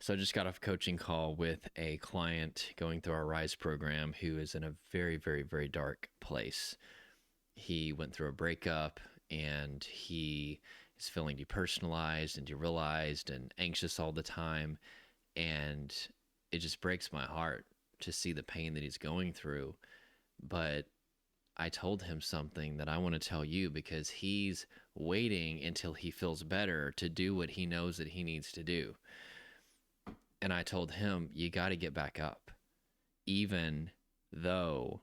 So I just got off a coaching call with a client going through our Rise program who is in a very, very, very dark place. He went through a breakup and he is feeling depersonalized and derealized and anxious all the time. And it just breaks my heart to see the pain that he's going through. But I told him something that I want to tell you because he's waiting until he feels better to do what he knows that he needs to do. And I told him, you got to get back up, even though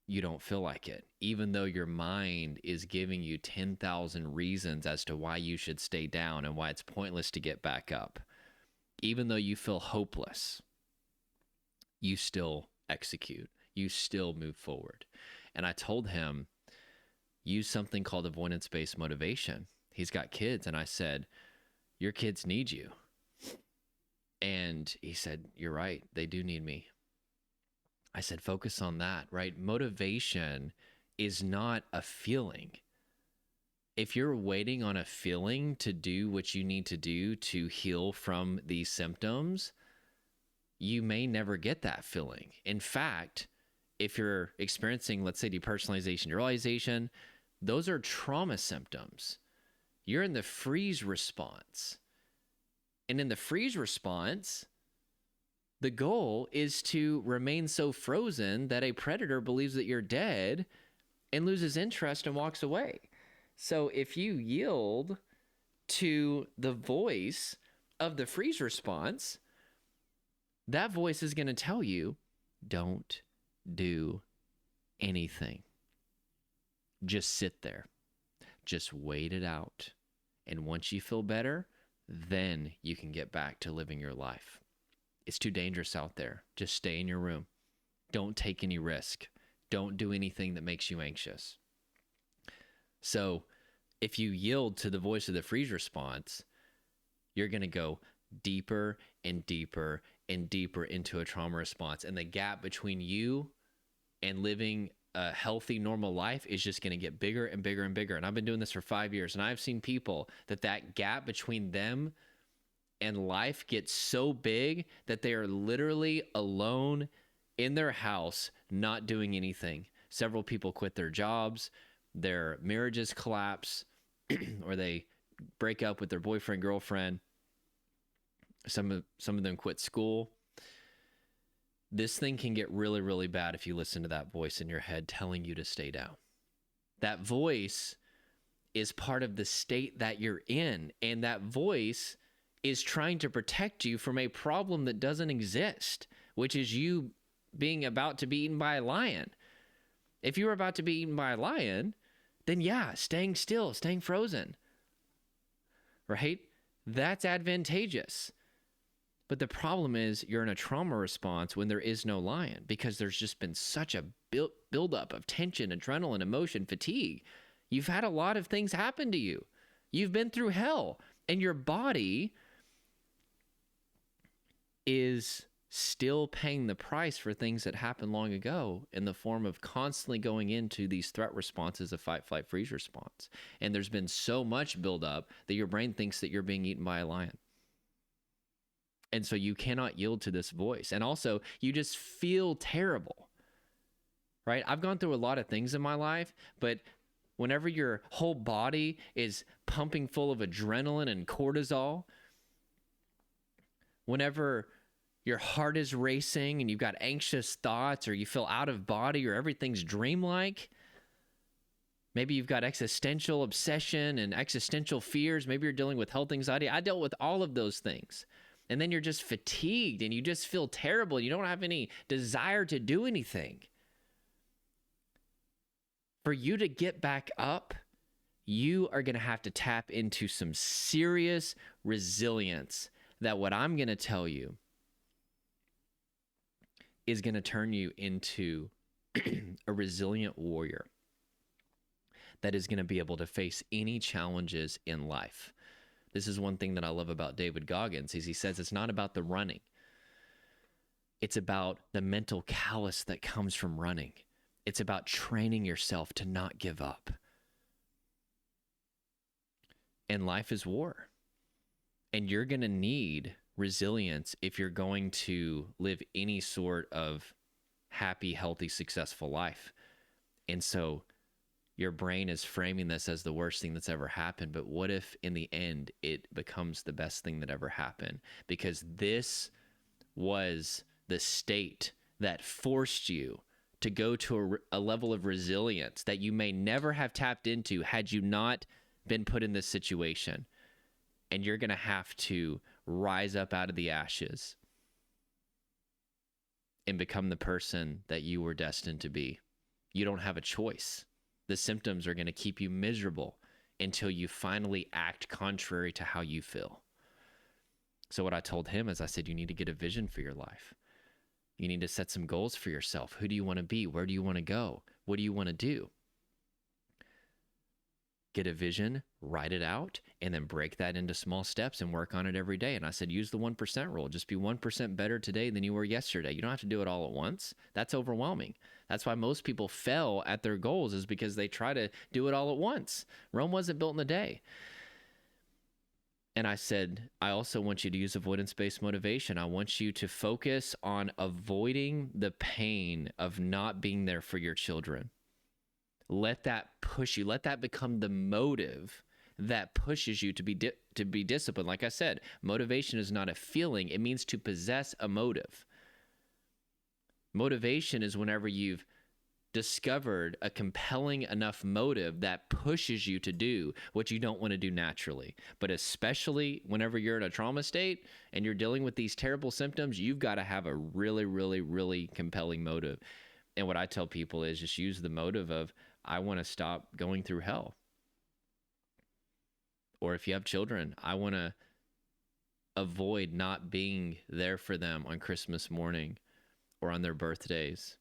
you don't feel like it, even though your mind is giving you 10,000 reasons as to why you should stay down and why it's pointless to get back up. Even though you feel hopeless, you still execute, you still move forward. And I told him, use something called avoidance-based motivation. He's got kids, and I said, your kids need you. And he said, you're right, they do need me. I said, focus on that, right? Motivation is not a feeling. If you're waiting on a feeling to do what you need to do to heal from these symptoms, you may never get that feeling. In fact, if you're experiencing, let's say, depersonalization, derealization, those are trauma symptoms. You're in the freeze response. And in the freeze response, the goal is to remain so frozen that a predator believes that you're dead and loses interest and walks away. So if you yield to the voice of the freeze response, that voice is going to tell you, don't do anything. Just sit there. Just wait it out. And once you feel better, then you can get back to living your life. It's too dangerous out there. Just stay in your room. Don't take any risk. Don't do anything that makes you anxious. So if you yield to the voice of the freeze response, you're going to go deeper and deeper and deeper into a trauma response. And the gap between you and living a healthy, normal life is just going to get bigger and bigger and bigger. And I've been doing this for 5 years, and I've seen people that gap between them and life gets so big that they are literally alone in their house, not doing anything. Several people quit their jobs, their marriages collapse, or they break up with their boyfriend, girlfriend. Some of them quit school. This thing can get really, really bad if you listen to that voice in your head telling you to stay down. That voice is part of the state that you're in, and that voice is trying to protect you from a problem that doesn't exist, which is you being about to be eaten by a lion. If you were about to be eaten by a lion, then yeah, staying still, staying frozen, right? That's advantageous. But the problem is you're in a trauma response when there is no lion, because there's just been such a buildup of tension, adrenaline, emotion, fatigue. You've had a lot of things happen to you. You've been through hell, and your body is still paying the price for things that happened long ago in the form of constantly going into these threat responses of fight, flight, freeze response. And there's been so much buildup that your brain thinks that you're being eaten by a lion. And so you cannot yield to this voice. And also, you just feel terrible, right? I've gone through a lot of things in my life, but whenever your whole body is pumping full of adrenaline and cortisol, whenever your heart is racing and you've got anxious thoughts, or you feel out of body, or everything's dreamlike, maybe you've got existential obsession and existential fears, maybe you're dealing with health anxiety. I dealt with all of those things. And then you're just fatigued and you just feel terrible. You don't have any desire to do anything. For you to get back up, you are going to have to tap into some serious resilience that what I'm going to tell you is going to turn you into a resilient warrior that is going to be able to face any challenges in life. This is one thing that I love about David Goggins, is he says it's not about the running. It's about the mental callous that comes from running. It's about training yourself to not give up. And life is war. And you're going to need resilience if you're going to live any sort of happy, healthy, successful life. And so your brain is framing this as the worst thing that's ever happened. But what if in the end it becomes the best thing that ever happened? Because this was the state that forced you to go to a level of resilience that you may never have tapped into had you not been put in this situation. And you're going to have to rise up out of the ashes and become the person that you were destined to be. You don't have a choice. The symptoms are going to keep you miserable until you finally act contrary to how you feel. So what I told him is I said, you need to get a vision for your life. You need to set some goals for yourself. Who do you want to be? Where do you want to go? What do you want to do? Get a vision, write it out, and then break that into small steps and work on it every day. And I said, use the 1% rule. Just be 1% better today than you were yesterday. You don't have to do it all at once. That's overwhelming. That's why most people fail at their goals, is because they try to do it all at once. Rome wasn't built in a day. And I said, I also want you to use avoidance-based motivation. I want you to focus on avoiding the pain of not being there for your children. Let that push you. Let that become the motive that pushes you to be disciplined. Like I said, motivation is not a feeling. It means to possess a motive. Motivation is whenever you've discovered a compelling enough motive that pushes you to do what you don't want to do naturally. But especially whenever you're in a trauma state and you're dealing with these terrible symptoms, you've got to have a really, really, really compelling motive. And what I tell people is just use the motive of, I want to stop going through hell. Or if you have children, I want to avoid not being there for them on Christmas morning or on their birthdays.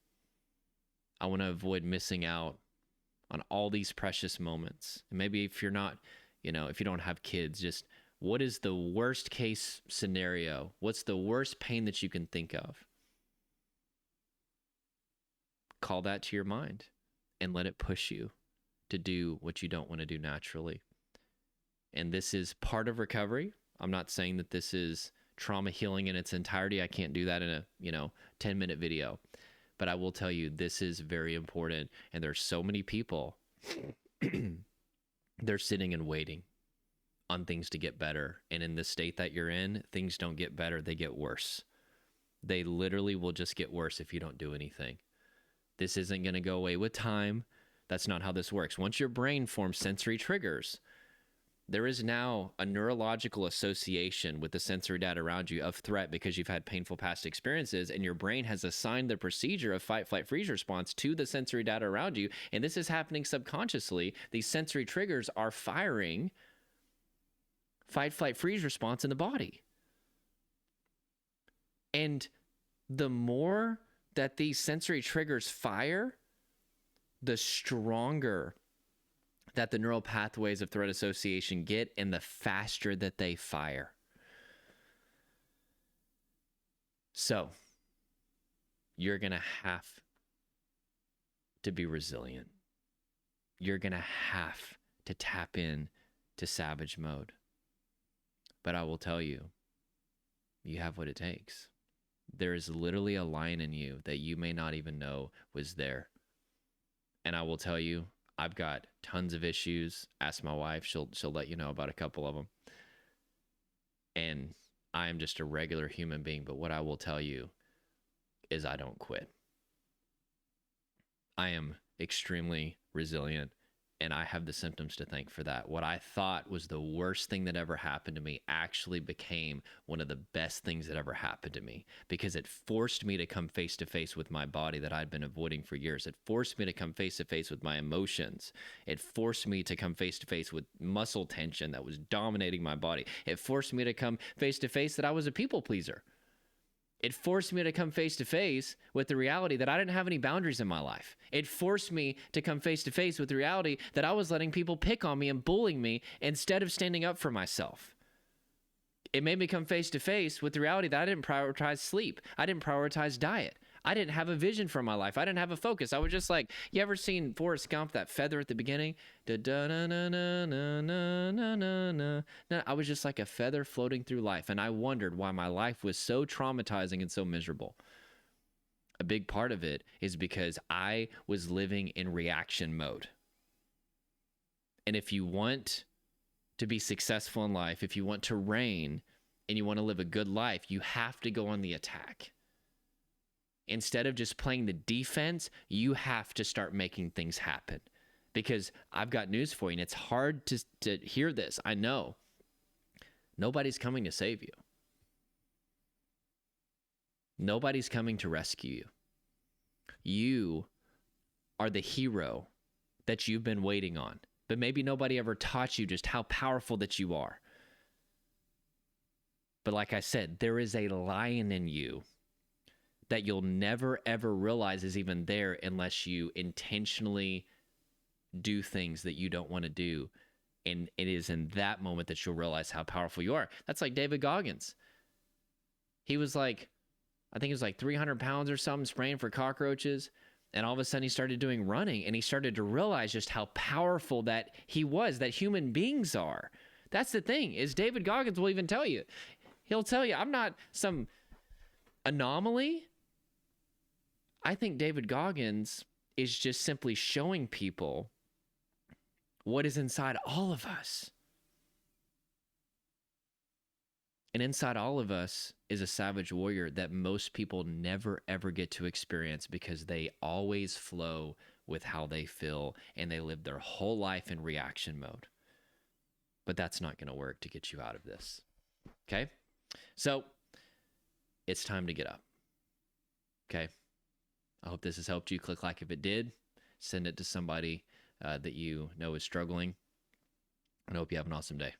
I want to avoid missing out on all these precious moments. And maybe if you're not, if you don't have kids, just what is the worst case scenario? What's the worst pain that you can think of? Call that to your mind and let it push you to do what you don't want to do naturally. And this is part of recovery. I'm not saying that this is trauma healing in its entirety. I can't do that in a, 10-minute video. But I will tell you, this is very important. And there's so many people, they're sitting and waiting on things to get better. And in the state that you're in, things don't get better, they get worse. They literally will just get worse if you don't do anything. This isn't going to go away with time. That's not how this works. Once your brain forms sensory triggers, there is now a neurological association with the sensory data around you of threat because you've had painful past experiences, and your brain has assigned the procedure of fight, flight, freeze response to the sensory data around you. And this is happening subconsciously. These sensory triggers are firing fight, flight, freeze response in the body. And the more that these sensory triggers fire, the stronger that the neural pathways of threat association get, and the faster that they fire. So, you're going to have to be resilient. You're going to have to tap in to savage mode. But I will tell you, you have what it takes. There is literally a lion in you that you may not even know was there. And I will tell you, I've got tons of issues. Ask my wife, she'll let you know about a couple of them. And I am just a regular human being, but what I will tell you is I don't quit. I am extremely resilient, and I have the symptoms to thank for that. What I thought was the worst thing that ever happened to me actually became one of the best things that ever happened to me, because it forced me to come face to face with my body that I'd been avoiding for years. It forced me to come face to face with my emotions. It forced me to come face to face with muscle tension that was dominating my body. It forced me to come face to face that I was a people pleaser. It forced me to come face to face with the reality that I didn't have any boundaries in my life. It forced me to come face to face with the reality that I was letting people pick on me and bullying me instead of standing up for myself. It made me come face to face with the reality that I didn't prioritize sleep. I didn't prioritize diet. I didn't have a vision for my life. I didn't have a focus. I was just like, you ever seen Forrest Gump, that feather at the beginning? I was just like a feather floating through life. And I wondered why my life was so traumatizing and so miserable. A big part of it is because I was living in reaction mode. And if you want to be successful in life, if you want to reign and you want to live a good life, you have to go on the attack. Instead of just playing the defense, you have to start making things happen. Because I've got news for you, and it's hard to hear this. I know. Nobody's coming to save you. Nobody's coming to rescue you. You are the hero that you've been waiting on. But maybe nobody ever taught you just how powerful that you are. But like I said, there is a lion in you that you'll never, ever realize is even there unless you intentionally do things that you don't want to do. And it is in that moment that you'll realize how powerful you are. That's like David Goggins. He was like, I think it was like 300 pounds or something, spraying for cockroaches. And all of a sudden he started doing running, and he started to realize just how powerful that he was, that human beings are. That's the thing, is David Goggins will even tell you. He'll tell you, I'm not some anomaly. I think David Goggins is just simply showing people what is inside all of us. And inside all of us is a savage warrior that most people never, ever get to experience because they always flow with how they feel and they live their whole life in reaction mode. But that's not going to work to get you out of this. Okay? So it's time to get up. Okay? I hope this has helped you. Click like if it did. Send it to somebody that you know is struggling. And I hope you have an awesome day.